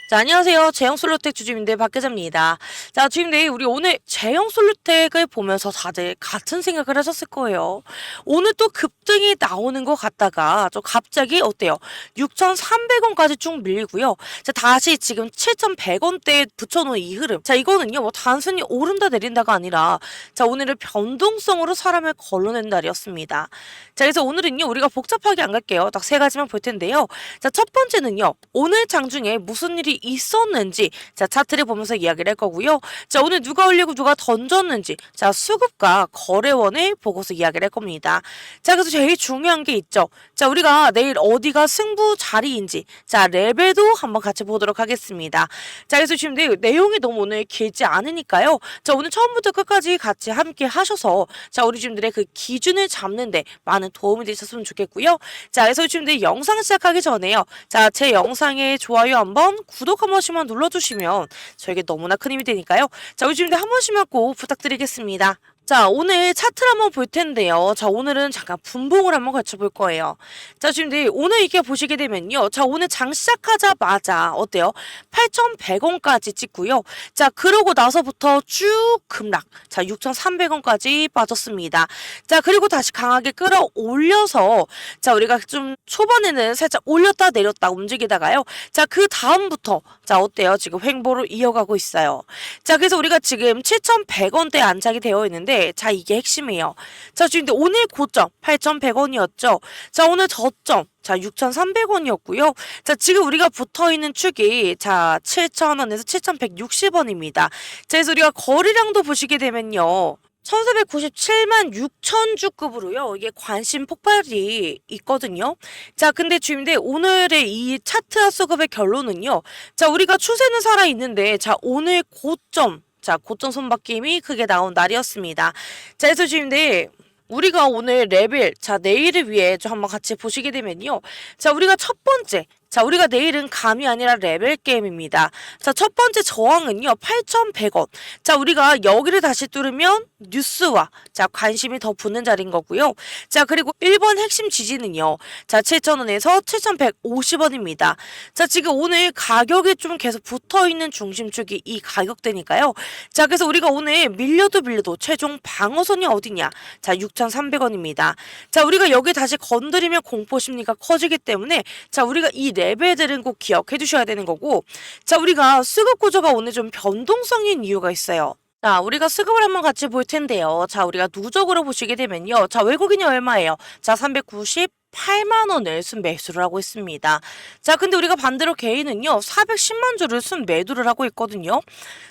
자, 안녕하세요. 제형 솔루텍 주주님들 박계자입니다. 자, 주님들, 우리 오늘 제형 솔루텍을 보면서 다들 같은 생각을 하셨을 거예요. 오늘 또 급등이 나오는 것 같다가 좀 갑자기 어때요? 6,300원까지 쭉 밀리고요. 자, 다시 지금 7,100원대에 붙여놓은 이 흐름. 자, 이거는요, 뭐 단순히 오른다 내린다가 아니라 자, 오늘은 변동성으로 사람을 걸러낸 날이었습니다. 자, 그래서 오늘은요, 우리가 복잡하게 안 갈게요. 딱 세 가지만 볼 텐데요. 자, 첫 번째는요, 오늘 장중에 무슨 일이 있었는지 자 차트를 보면서 이야기를 할 거고요. 자 오늘 누가 올리고 누가 던졌는지 자 수급과 거래원을 보고서 이야기를 할 겁니다. 자 그래서 제일 중요한 게 있죠. 자 우리가 내일 어디가 승부 자리인지 자 레벨도 한번 같이 보도록 하겠습니다. 자 그래서 지금 내용이 너무 오늘 길지 않으니까요. 자 오늘 처음부터 끝까지 같이 함께 하셔서 자 우리 주님들의 그 기준을 잡는데 많은 도움이 되셨으면 좋겠고요. 자 그래서 주님들 영상 시작하기 전에요. 자 제 영상에 좋아요 한번 구독 한 번씩만 눌러주시면 저에게 너무나 큰 힘이 되니까요. 자, 우리 주님들 한 번씩만 꼭 부탁드리겠습니다. 자, 오늘 차트를 한번 볼 텐데요. 자, 오늘은 잠깐 분봉을 한번 같이 볼 거예요. 자, 지금 오늘 이렇게 보시게 되면요. 자, 오늘 장 시작하자마자 어때요? 8,100원까지 찍고요. 자, 그러고 나서부터 쭉 급락. 자, 6,300원까지 빠졌습니다. 자, 그리고 다시 강하게 끌어올려서 자, 우리가 좀 초반에는 살짝 올렸다 내렸다 움직이다가요. 자, 그 다음부터 자, 어때요? 지금 횡보를 이어가고 있어요. 자, 그래서 우리가 지금 7,100원대에 안착이 되어 있는데 자 이게 핵심이에요. 자 지금 오늘 고점 8,100원이었죠. 자 오늘 저점 자 6,300원이었고요. 자 지금 우리가 붙어있는 축이 자 7,000원에서 7,160원입니다. 자 그래서 우리가 거래량도 보시게 되면요. 1497만 6천 주급으로요. 이게 관심 폭발이 있거든요. 자, 근데 주임대 오늘의 이 차트와 수급의 결론은요. 자, 우리가 추세는 살아있는데 자, 오늘 고점 자, 고점 손바뀜이 크게 나온 날이었습니다. 자, 그래서 주임대 우리가 오늘 레벨, 자, 내일을 위해 좀 한번 같이 보시게 되면요. 자, 우리가 첫 번째, 자, 우리가 내일은 감이 아니라 레벨 게임입니다. 자, 첫 번째 저항은요, 8,100원. 자, 우리가 여기를 다시 뚫으면 뉴스와, 자, 관심이 더 붙는 자리인 거고요. 자, 그리고 1번 핵심 지지는요, 자, 7,000원에서 7,150원입니다. 자, 지금 오늘 가격이 좀 계속 붙어 있는 중심축이 이 가격대니까요. 자, 그래서 우리가 오늘 밀려도 최종 방어선이 어디냐? 자, 6,300원입니다. 자, 우리가 여기 다시 건드리면 공포 심리가 커지기 때문에 자, 우리가 이 레벨들은 꼭 기억해 두셔야 되는 거고 자 우리가 수급 구조가 오늘 좀 변동성인 이유가 있어요. 자 우리가 수급을 한번 같이 볼 텐데요. 자 우리가 누적으로 보시게 되면요. 자 외국인이 얼마예요? 자 398만 원을 순매수를 하고 있습니다. 자 근데 우리가 반대로 개인은요 410만 주를 순매도를 하고 있거든요.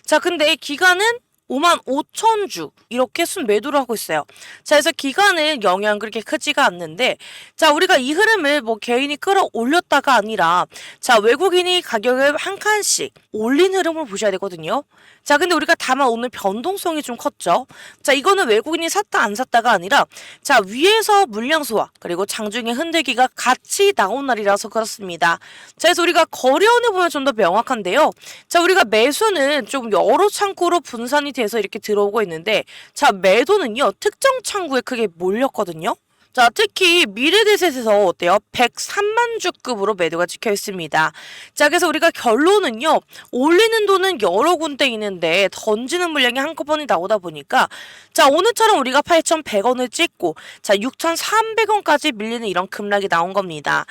자 근데 기간은 5만 5천 주 이렇게 순매도를 하고 있어요. 자 그래서 기간은 영향 그렇게 크지가 않는데 자 우리가 이 흐름을 뭐 개인이 끌어올렸다가 아니라 자 외국인이 가격을 한 칸씩 올린 흐름을 보셔야 되거든요. 자 근데 우리가 다만 오늘 변동성이 좀 컸죠. 자 이거는 외국인이 샀다 안 샀다가 아니라 자 위에서 물량 소화 그리고 장중에 흔들기가 같이 나온 날이라서 그렇습니다. 자 그래서 우리가 거래원을 보면 좀 더 명확한데요. 자 우리가 매수는 좀 여러 창구로 분산이 돼서 이렇게 들어오고 있는데 자 매도는요 특정 창구에 크게 몰렸거든요. 자, 특히 미래대셋에서 어때요? 103만 주급으로 매도가 찍혀 있습니다. 자, 그래서 우리가 결론은요. 올리는 돈은 여러 군데 있는데 던지는 물량이 한꺼번에 나오다 보니까 자, 오늘처럼 우리가 8,100원을 찍고 자, 6,300원까지 밀리는 이런 급락이 나온 겁니다.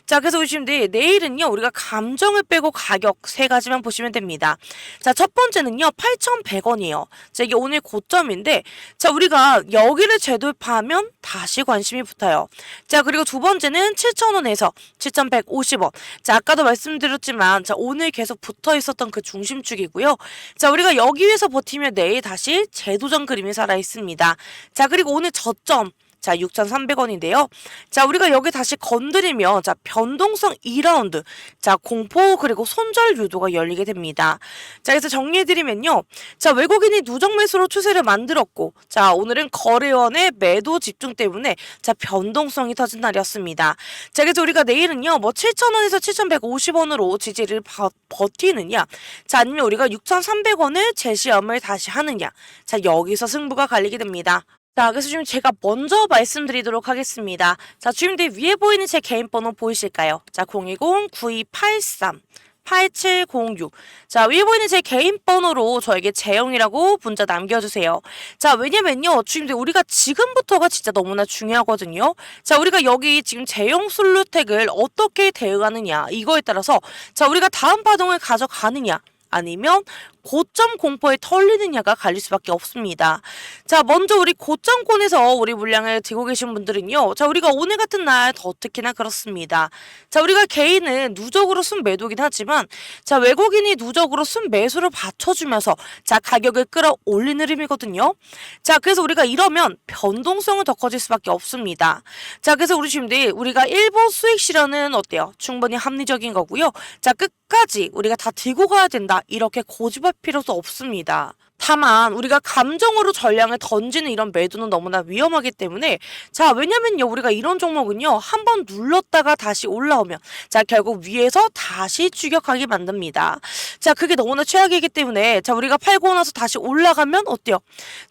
자, 그래서 보시면 내일은요. 우리가 감정을 빼고 가격 세 가지만 보시면 됩니다. 자, 첫 번째는요. 8,100원이에요. 자, 이게 오늘 고점인데 자, 우리가 여기를 재돌파하면 다시 관심이 붙어요. 자, 그리고 두 번째는 7,000원에서 7,150원. 자, 아까도 말씀드렸지만 자, 오늘 계속 붙어 있었던 그 중심축이고요. 자, 우리가 여기에서 버티면 내일 다시 재도전 그림이 살아 있습니다. 자, 그리고 오늘 저점 자, 6,300원인데요. 자, 우리가 여기 다시 건드리면 자, 변동성 2라운드. 자, 공포 그리고 손절 유도가 열리게 됩니다. 자, 그래서 정리해드리면요. 자, 외국인이 누적 매수로 추세를 만들었고 자, 오늘은 거래원의 매도 집중 때문에 자, 변동성이 터진 날이었습니다. 자, 그래서 우리가 내일은요. 뭐 7,000원에서 7,150원으로 지지를 버티느냐. 자, 아니면 우리가 6,300원을 재시험을 다시 하느냐. 자, 여기서 승부가 갈리게 됩니다. 자, 그래서 지금 제가 먼저 말씀드리도록 하겠습니다. 자, 주임들 위에 보이는 제 개인 번호 보이실까요? 자, 010-9283 8706. 자, 위에 보이는 제 개인 번호로 저에게 재영이라고 문자 남겨주세요. 자, 왜냐면요. 주임들 우리가 지금부터가 진짜 너무나 중요하거든요. 자, 우리가 여기 지금 재영 솔루텍을 어떻게 대응하느냐 이거에 따라서 자, 우리가 다음 파동을 가져가느냐 아니면 고점 공포에 털리느냐가 갈릴 수밖에 없습니다. 자, 먼저 우리 고점권에서 우리 물량을 들고 계신 분들은요. 자, 우리가 오늘 같은 날 더 특히나 그렇습니다. 자, 우리가 개인은 누적으로 순매도긴 하지만 자, 외국인이 누적으로 순매수를 받쳐주면서 자, 가격을 끌어올리는 흐름이거든요. 자, 그래서 우리가 이러면 변동성은 더 커질 수밖에 없습니다. 자, 그래서 우리 지금들 우리가 일본 수익 실현은 어때요? 충분히 합리적인 거고요. 자, 끝까지 우리가 다 들고 가야 된다. 이렇게 고집할 필요도 없습니다. 다만 우리가 감정으로 전량을 던지는 이런 매도는 너무나 위험하기 때문에 자, 왜냐면요 우리가 이런 종목은요 한번 눌렀다가 다시 올라오면 자, 결국 위에서 다시 추격하게 만듭니다. 자, 그게 너무나 최악이기 때문에 자, 우리가 팔고 나서 다시 올라가면 어때요?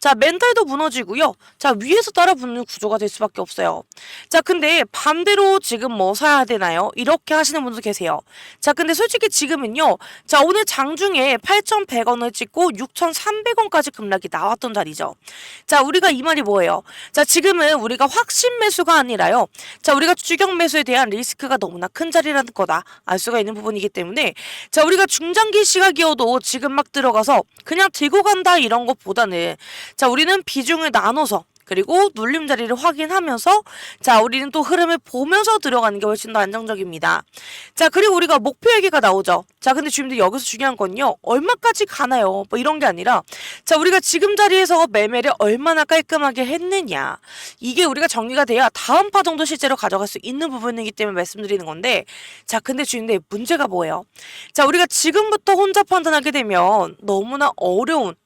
자, 멘탈도 무너지고요. 자, 위에서 따라붙는 구조가 될 수밖에 없어요. 자, 근데 반대로 지금 뭐 사야 되나요? 이렇게 하시는 분도 계세요. 자, 근데 솔직히 지금은요. 자, 오늘 장중에 8,100원을 찍고 6,300원까지 급락이 나왔던 자리죠. 자, 우리가 이 말이 뭐예요? 자, 지금은 우리가 확신 매수가 아니라요. 자, 우리가 추격 매수에 대한 리스크가 너무나 큰 자리라는 거다. 알 수가 있는 부분이기 때문에 자, 우리가 중장기 시각이어도 지금 막 들어가서 그냥 들고 간다 이런 것보다는 자, 우리는 비중을 나눠서 그리고 눌림 자리를 확인하면서 자, 우리는 또 흐름을 보면서 들어가는 게 훨씬 더 안정적입니다. 자, 그리고 우리가 목표 얘기가 나오죠. 자, 근데 지금도 여기서 중요한 건요. 얼마까지 가나요? 뭐 이런 게 아니라 자, 우리가 지금 자리에서 매매를 얼마나 깔끔하게 했느냐. 이게 우리가 정리가 돼야 다음 파동도 실제로 가져갈 수 있는 부분이기 때문에 말씀드리는 건데 자, 근데 주인데 문제가 뭐예요? 자, 우리가 지금부터 혼자 판단하게 되면 너무나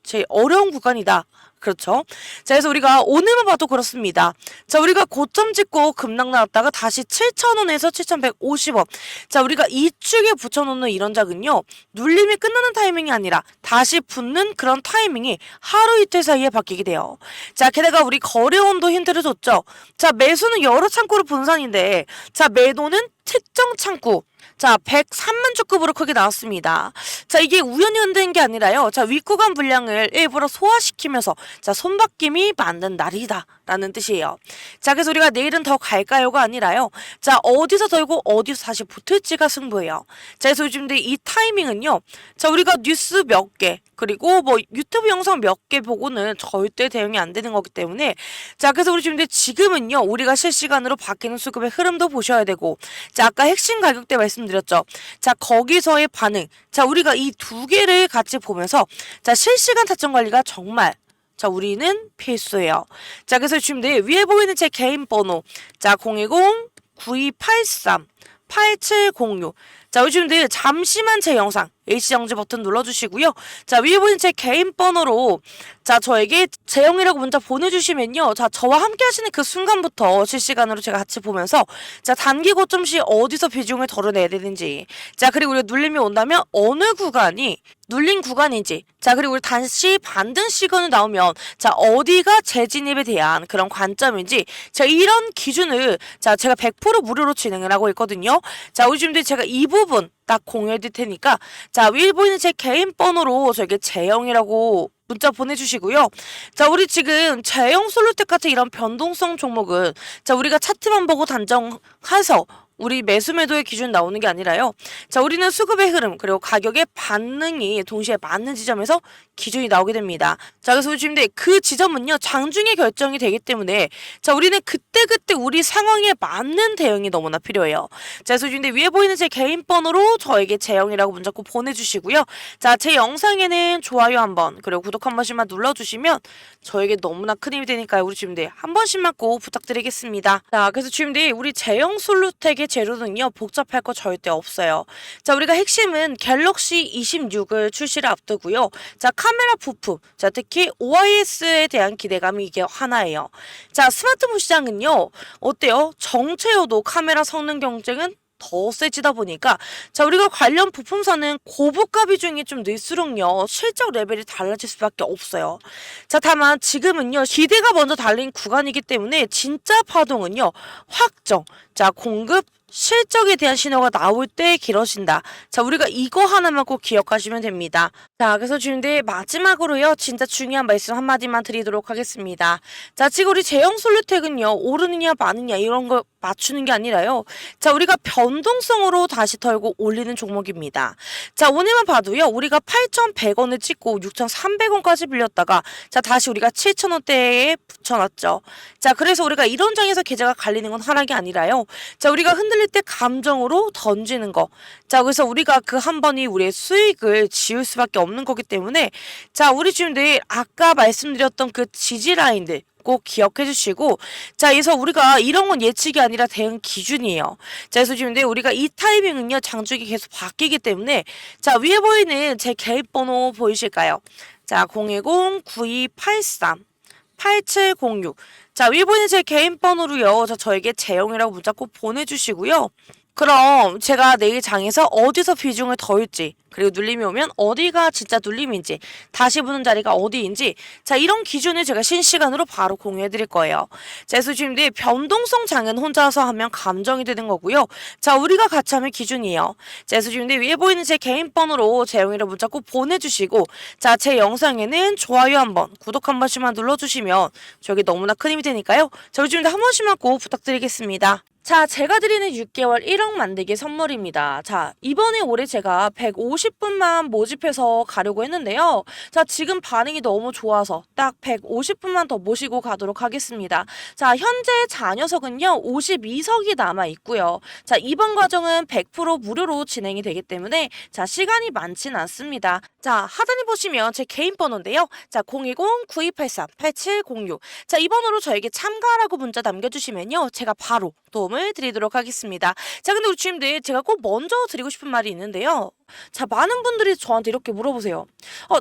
제일 어려운 구간이다. 그렇죠. 자, 그래서 우리가 오늘만 봐도 그렇습니다. 자, 우리가 고점 찍고 급락 나왔다가 다시 7,000원에서 7,150원. 자, 우리가 이 축에 붙여놓는 이런 작은요. 눌림이 끝나는 타이밍이 아니라 다시 붙는 그런 타이밍이 하루 이틀 사이에 바뀌게 돼요. 자, 게다가 우리 거래원도 힌트를 줬죠. 자, 매수는 여러 창구로 분산인데 자, 매도는 특정 창구. 자, 103만 주급으로 크게 나왔습니다. 자, 이게 우연히 흔든 게 아니라요. 자, 윗구간 분량을 일부러 소화시키면서 자, 손바뀜이 만든 날이다 라는 뜻이에요. 자, 그래서 우리가 내일은 더 갈까요가 아니라요. 자, 어디서 돌고 어디서 다시 붙을지가 승부예요. 자, 그래서 요즘 이 타이밍은요. 자, 우리가 뉴스 몇 개 그리고 뭐 유튜브 영상 몇 개 보고는 절대 대응이 안 되는 거기 때문에 자, 그래서 우리 지금은요. 우리가 실시간으로 바뀌는 수급의 흐름도 보셔야 되고 자, 아까 핵심 가격대 말씀드렸죠. 자, 거기서의 반응. 자, 우리가 이 두 개를 같이 보면서 자, 실시간 타점 관리가 정말 자, 우리는 필수예요. 자, 그래서 지금 위에 보이는 제 개인 번호 자, 010-9283-8706. 자, 요즘들 잠시만 제 영상 H정지 버튼 눌러주시고요. 자, 위에 보이는 제 개인 번호로 자, 저에게 재영이라고 문자 보내주시면요. 자, 저와 함께 하시는 그 순간부터 실시간으로 제가 같이 보면서 자, 단기 고점 시 어디서 비중을 덜어내야 되는지 자, 그리고 우리가 눌림이 온다면 어느 구간이 눌린 구간인지 자, 그리고 우리 다시 반등 시간이 나오면 자, 어디가 재진입에 대한 그런 관점인지 자, 이런 기준을 자, 제가 100% 무료로 진행을 하고 있거든요. 자, 우리 지금 제가 이 부분 딱 공유해 드릴 테니까 자, 위에 보이는 제 개인 번호로 저에게 재영이라고 문자 보내주시고요. 자, 우리 지금 재영 솔루텍 같은 이런 변동성 종목은 자, 우리가 차트만 보고 단정해서 우리 매수 매도의 기준 나오는 게 아니라요. 자, 우리는 수급의 흐름 그리고 가격의 반응이 동시에 맞는 지점에서 기준이 나오게 됩니다. 자, 그래서 지금 그 지점은요. 장중에 결정이 되기 때문에 자, 우리는 그때그때 우리 상황에 맞는 대응이 너무나 필요해요. 자, 그래서 지금 위에 보이는 제 개인 번호로 저에게 재영이라고 문자 꼭 보내주시고요. 자, 제 영상에는 좋아요 한번 그리고 구독 한 번씩만 눌러주시면 저에게 너무나 큰 힘이 되니까요. 우리 지금 한 번씩만 꼭 부탁드리겠습니다. 자, 그래서 지금 우리 재영 솔루텍의 재료는요. 복잡할 거 절대 없어요. 자, 우리가 핵심은 갤럭시 26을 출시를 앞두고요. 자, 카메라 부품. 자, 특히 OIS에 대한 기대감이 이게 하나예요. 자, 스마트폰 시장은요. 어때요? 정체여도 카메라 성능 경쟁은 더 세지다 보니까 자, 우리가 관련 부품사는 고부가 비중이 좀 늘수록요 실적 레벨이 달라질 수밖에 없어요. 자, 다만 지금은요 기대가 먼저 달린 구간이기 때문에 진짜 파동은요 확정 자, 공급 실적에 대한 신호가 나올 때 길어진다. 자, 우리가 이거 하나만 꼭 기억하시면 됩니다. 자, 그래서 주님들 마지막으로요. 진짜 중요한 말씀 한마디만 드리도록 하겠습니다. 자, 지금 우리 제형 솔루텍은요. 오르느냐 마느냐 이런 거 맞추는 게 아니라요. 자, 우리가 변동성으로 다시 털고 올리는 종목입니다. 자, 오늘만 봐도요. 우리가 8,100원을 찍고 6,300원까지 빌렸다가 자, 다시 우리가 7,000원대에 붙여놨죠. 자, 그래서 우리가 이런 장에서 계좌가 갈리는 건 하락이 아니라요. 자, 우리가 흔들릴 때 감정으로 던지는 거. 자, 그래서 우리가 그 한 번이 우리의 수익을 지울 수밖에 없는 거기 때문에 자, 우리 주님들 아까 말씀드렸던 그 지지 라인들 꼭 기억해 주시고 자, 그래서 우리가 이런 건 예측이 아니라 대응 기준이에요. 자, 그래서 주님들 우리가 이 타이밍은요. 장중이 계속 바뀌기 때문에 자, 위에 보이는 제 개입 번호 보이실까요? 자, 010-9283-8706 자, 위에 보이는 제 개인 번호로요. 저에게 재영이라고 문자 꼭 보내주시고요. 그럼 제가 내일 장에서 어디서 비중을 더할지 그리고 눌림이 오면 어디가 진짜 눌림인지 다시 보는 자리가 어디인지 자, 이런 기준을 제가 실시간으로 바로 공유해 드릴 거예요. 자, 그래서 지금 변동성 장은 혼자서 하면 감정이 되는 거고요. 자, 우리가 같이 하면 기준이에요. 자, 그래서 지금 위에 보이는 제 개인 번호로 재영이를 문자 꼭 보내주시고 자, 제 영상에는 좋아요 한번 구독 한 번씩만 눌러주시면 저기 너무나 큰 힘이 되니까요. 저희 지금 한 번씩만 꼭 부탁드리겠습니다. 자, 제가 드리는 6개월 1억 만들기 선물입니다. 자, 이번에 올해 제가 150분만 모집해서 가려고 했는데요. 자, 지금 반응이 너무 좋아서 딱 150분만 더 모시고 가도록 하겠습니다. 자, 현재 잔여석은요, 52석이 남아 있고요. 자, 이번 과정은 100% 무료로 진행이 되기 때문에 자, 시간이 많지는 않습니다. 자, 하단에 보시면 제 개인 번호인데요. 자, 010-9283-8706 자, 이 번호로 저에게 참가라고 문자 남겨주시면요. 제가 바로 도움을 드리도록 하겠습니다. 자, 근데 우리 주님들 제가 꼭 먼저 드리고 싶은 말이 있는데요. 자, 많은 분들이 저한테 이렇게 물어보세요.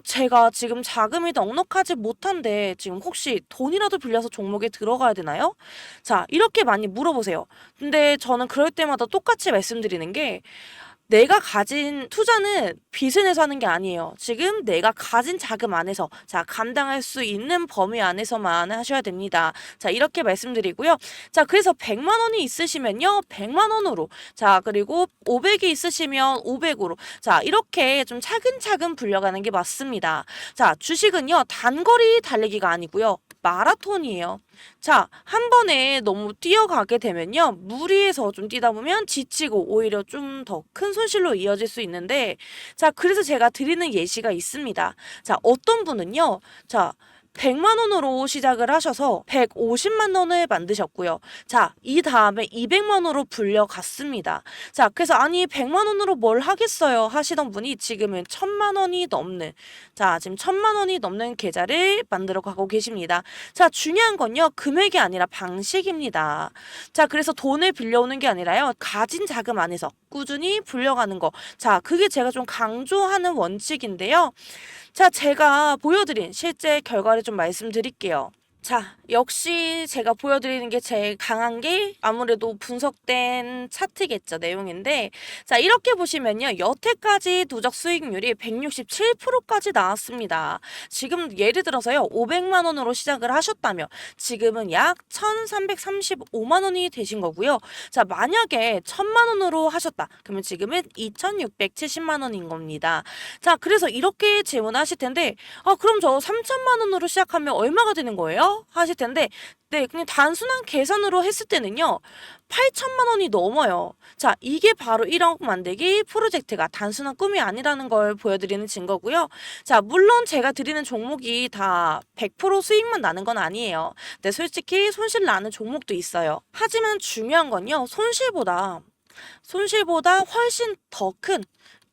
제가 지금 자금이 넉넉하지 못한데 지금 혹시 돈이라도 빌려서 종목에 들어가야 되나요? 자, 이렇게 많이 물어보세요. 근데 저는 그럴 때마다 똑같이 말씀드리는 게 내가 가진 투자는 빚을 내서 하는 게 아니에요. 지금 내가 가진 자금 안에서 자, 감당할 수 있는 범위 안에서만 하셔야 됩니다. 자, 이렇게 말씀드리고요. 자, 그래서 100만 원이 있으시면요. 100만 원으로. 자, 그리고 500이 있으시면 500으로. 자, 이렇게 좀 차근차근 불려가는 게 맞습니다. 자, 주식은요. 단거리 달리기가 아니고요. 마라톤이에요. 자, 한 번에 너무 뛰어가게 되면요. 무리해서 좀 뛰다 보면 지치고 오히려 좀 더 큰 손실로 이어질 수 있는데 자, 그래서 제가 드리는 예시가 있습니다. 자, 어떤 분은요. 자, 100만 원으로 시작을 하셔서 150만 원을 만드셨고요. 자, 이 다음에 200만 원으로 불려갔습니다. 자, 그래서 아니 100만 원으로 뭘 하겠어요 하시던 분이 지금은 1000만 원이 넘는 자, 지금 1000만 원이 넘는 계좌를 만들어 가고 계십니다. 자, 중요한 건요. 금액이 아니라 방식입니다. 자, 그래서 돈을 빌려오는 게 아니라요. 가진 자금 안에서 꾸준히 불려가는 거. 자, 그게 제가 좀 강조하는 원칙인데요. 자, 제가 보여드린 실제 결과를 좀 말씀드릴게요. 자, 역시 제가 보여드리는 게 제일 강한 게 아무래도 분석된 차트겠죠, 내용인데 자, 이렇게 보시면요. 여태까지 누적 수익률이 167%까지 나왔습니다. 지금 예를 들어서요. 500만 원으로 시작을 하셨다면 지금은 약 1335만 원이 되신 거고요. 자, 만약에 1000만 원으로 하셨다. 그러면 지금은 2670만 원인 겁니다. 자, 그래서 이렇게 질문하실 텐데 그럼 저 3000만 원으로 시작하면 얼마가 되는 거예요? 하실 텐데 네, 그냥 단순한 계산으로 했을 때는요. 8천만 원이 넘어요. 자, 이게 바로 1억 만들기 프로젝트가 단순한 꿈이 아니라는 걸 보여드리는 증거고요. 자, 물론 제가 드리는 종목이 다 100% 수익만 나는 건 아니에요. 근데 솔직히 손실 나는 종목도 있어요. 하지만 중요한 건요. 손실보다 훨씬 더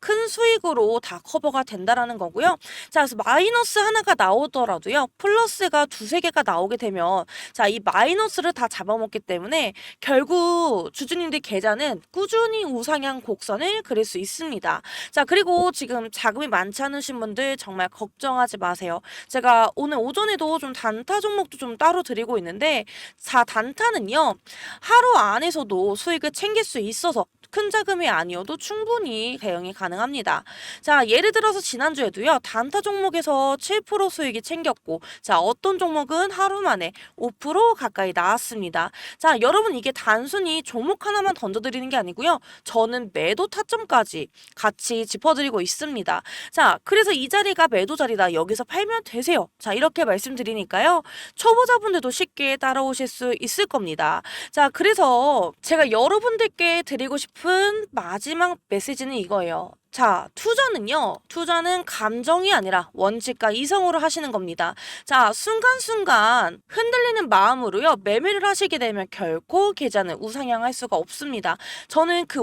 큰 수익으로 다 커버가 된다라는 거고요. 자, 그래서 마이너스 하나가 나오더라도요. 플러스가 두세 개가 나오게 되면 자, 이 마이너스를 다 잡아먹기 때문에 결국 주주님들 계좌는 꾸준히 우상향 곡선을 그릴 수 있습니다. 자, 그리고 지금 자금이 많지 않으신 분들 정말 걱정하지 마세요. 제가 오늘 오전에도 좀 단타 종목도 좀 따로 드리고 있는데 자, 단타는요. 하루 안에서도 수익을 챙길 수 있어서 큰 자금이 아니어도 충분히 대응이 가능합니다. 자, 예를 들어서 지난주에도요. 단타 종목에서 7% 수익이 챙겼고, 자, 어떤 종목은 하루 만에 5% 가까이 나왔습니다. 자, 여러분 이게 단순히 종목 하나만 던져드리는 게 아니고요. 저는 매도 타점까지 같이 짚어드리고 있습니다. 자, 그래서 이 자리가 매도 자리다. 여기서 팔면 되세요. 자, 이렇게 말씀드리니까요. 초보자분들도 쉽게 따라오실 수 있을 겁니다. 자, 그래서 제가 여러분들께 드리고 싶은 마지막 메시지는 이거예요. 자, 투자는 감정이 아니라 원칙과 이성으로 하시는 겁니다. 자, 순간순간 흔들리는 마음으로요, 매매를 하시게 되면 결코 계좌는 우상향할 수가 없습니다. 저는 그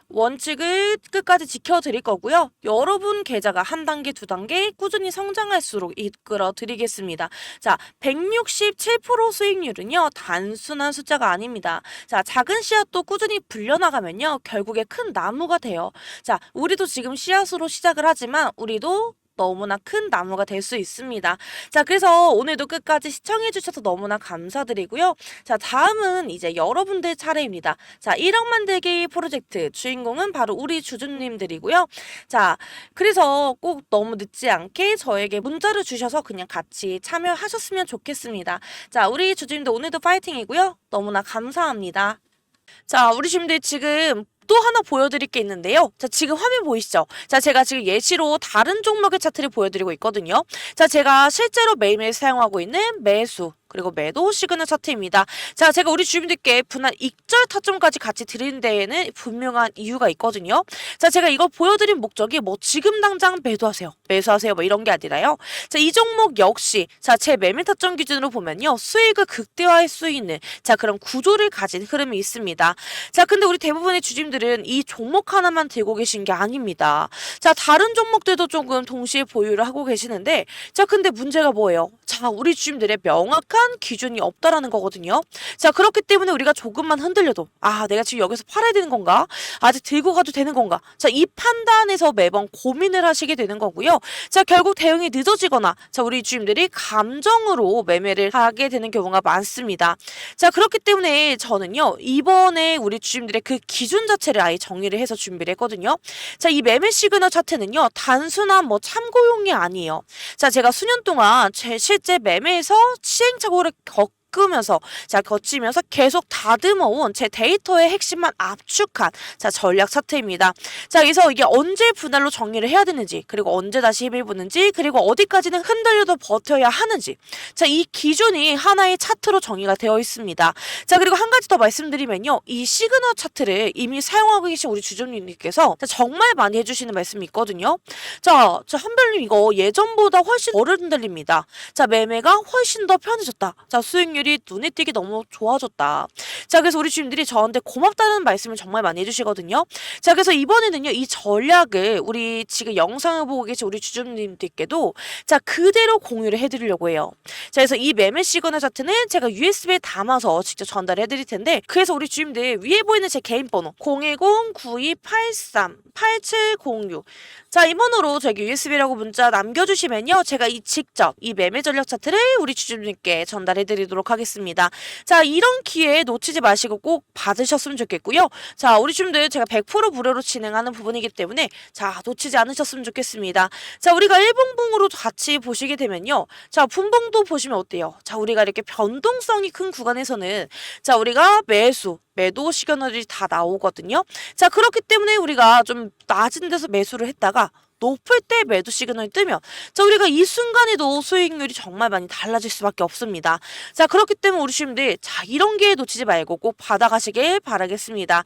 원칙을 끝까지 지켜드릴 거고요. 여러분 계좌가 한 단계, 두 단계 꾸준히 성장할수록 이끌어 드리겠습니다. 자, 167% 수익률은요, 단순한 숫자가 아닙니다. 자, 작은 씨앗도 꾸준히 불려나가면요, 결국에 큰 나무가 돼요. 자, 우리도 지금 씨앗으로 시작을 하지만 우리도 너무나 큰 나무가 될 수 있습니다. 자, 그래서 오늘도 끝까지 시청해주셔서 너무나 감사드리고요. 자, 다음은 이제 여러분들 차례입니다. 자, 1억 만들기 프로젝트 주인공은 바로 우리 주주님들이고요. 자, 그래서 꼭 너무 늦지 않게 저에게 문자를 주셔서 그냥 같이 참여하셨으면 좋겠습니다. 자, 우리 주주님들 오늘도 파이팅이고요. 너무나 감사합니다. 자, 우리 주님들 지금 또 하나 보여드릴 게 있는데요. 자, 지금 화면 보이시죠? 자, 제가 지금 예시로 다른 종목의 차트를 보여드리고 있거든요. 자, 제가 실제로 매일매일 사용하고 있는 매수 그리고 매도 시그널 차트입니다. 자, 제가 우리 주민들께 분할 익절 타점까지 같이 드리는 데에는 분명한 이유가 있거든요. 자, 제가 이걸 보여드린 목적이 뭐 지금 당장 매수하세요 뭐 이런 게 아니라요. 자, 이 종목 역시 자, 제 매매 타점 기준으로 보면요, 수익을 극대화할 수 있는 자, 그런 구조를 가진 흐름이 있습니다. 자, 근데 우리 대부분의 주주님들은 이 종목 하나만 들고 계신 게 아닙니다. 자, 다른 종목들도 조금 동시에 보유를 하고 계시는데, 자, 근데 문제가 뭐예요? 자, 우리 주주님들의 명확한 기준이 없다라는 거거든요. 자, 그렇기 때문에 우리가 조금만 흔들려도 내가 지금 여기서 팔아야 되는 건가? 아직 들고 가도 되는 건가? 자, 이 판단에서 매번 고민을 하시게 되는 거고요. 자, 결국 대응이 늦어지거나 자, 우리 주주님들이 감정으로 매매를 하게 되는 경우가 많습니다. 자, 그렇기 때문에 저는요, 이번에 우리 주주님들의 그 기준 자체를 아예 정리를 해서 준비를 했거든요. 자, 이 매매 시그널 차트는요, 단순한 뭐 참고용이 아니에요. 자, 제가 수년 동안 제 실제 매매에서 시행착오를 거치면서 계속 다듬어온 제 데이터의 핵심만 압축한 자, 전략 차트입니다. 자, 그래서 이게 언제 분할로 정리를 해야 되는지, 그리고 언제 다시 힘을 보는지, 그리고 어디까지는 흔들려도 버텨야 하는지, 자, 이 기준이 하나의 차트로 정의가 되어 있습니다. 자, 그리고 한 가지 더 말씀드리면요, 이 시그널 차트를 이미 사용하고 계신 우리 주주님께서 정말 많이 해주시는 말씀이 있거든요. 자, 한별님 이거 예전보다 훨씬 덜 흔들립니다. 자, 매매가 훨씬 더 편해졌다. 자, 수익률이 눈에 띄게 너무 좋아졌다. 자, 그래서 우리 주님들이 저한테 고맙다는 말씀을 정말 많이 해주시거든요. 자, 그래서 이번에는요, 이 전략을 우리 지금 영상을 보고 계신 우리 주주님들께도 자, 그대로 공유를 해드리려고 해요. 자, 그래서 이 매매 시그널 차트는 제가 USB에 담아서 직접 전달을 해드릴 텐데, 그래서 우리 주님들 위에 보이는 제 개인 번호 010-9283-8706 자, 이 번호로 저기 USB라고 문자 남겨주시면요, 제가 직접 이 매매 전략 차트를 우리 주주님께 전달해드리도록 하겠습니다. 자, 이런 기회 놓치지 마시고 꼭 받으셨으면 좋겠고요. 자, 우리 주주님들 제가 100% 무료로 진행하는 부분이기 때문에 자, 놓치지 않으셨으면 좋겠습니다. 자, 우리가 일봉봉으로 같이 보시게 되면요, 자, 분봉도 보시면 어때요? 자, 우리가 이렇게 변동성이 큰 구간에서는 자, 우리가 매도 시그널이 다 나오거든요. 자, 그렇기 때문에 우리가 좀 낮은 데서 매수를 했다가 높을 때 매도 시그널이 뜨면 자, 우리가 이 순간에도 수익률이 정말 많이 달라질 수밖에 없습니다. 자, 그렇기 때문에 우리 주님들 자, 이런 기회 놓치지 말고 꼭 받아가시길 바라겠습니다.